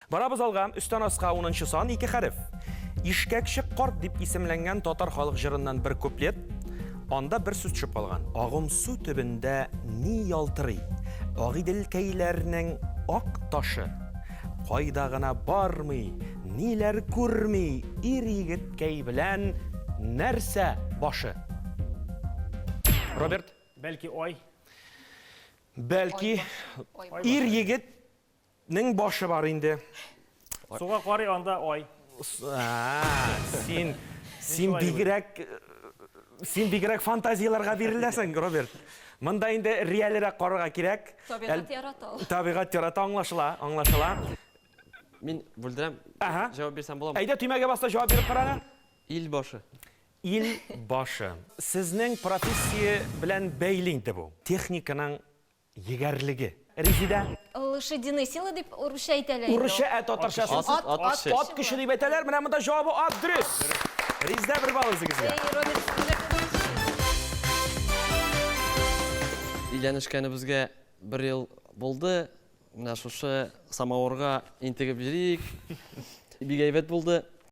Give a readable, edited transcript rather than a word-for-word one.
Барабыз алга, үстән аска 10-нчы сан 2 хәреф. Ишкәкче карт дип исемләнгән татар халык җырыннан бер куплет. Анда бер сүз чыгып калган. Агым су төбендә ни ялтырый? Агыйдел кәйләрнең ак ташы. Кайда гына бармый, ниләр күрми, ир егет кәй белән нәрсә башы? Роберт, Бәлки ой. бәлки ир егетнең башы бар инде. Суга карый анда ой. Син бигрәк фантазияларга биреләсең, Роберт. Монда инде реалирәк карарга кирәк. Табигать ярата. Табигать ярата, аңлашыла. Мин бүлдерәм. Ага. Җавап бирсәм буламы? Әйдә, төймәгә баста җавап биреп карана. Ил башы. Ил башы. Сезнең профессия белән бәйле инде бу. Техниканың егәрлеге. Резида, Лошадиные силы дип урысча әйтәләр. урысча татарчасы. Ат көче дип әйтәләр. Менә монда җавабы ат дөрес. Резида бер балл үзегезгә. Иләнешкәнебезгә 1 ел булды. Менә шушы самавырга интегеп йөрик. Бик әйбәт булды.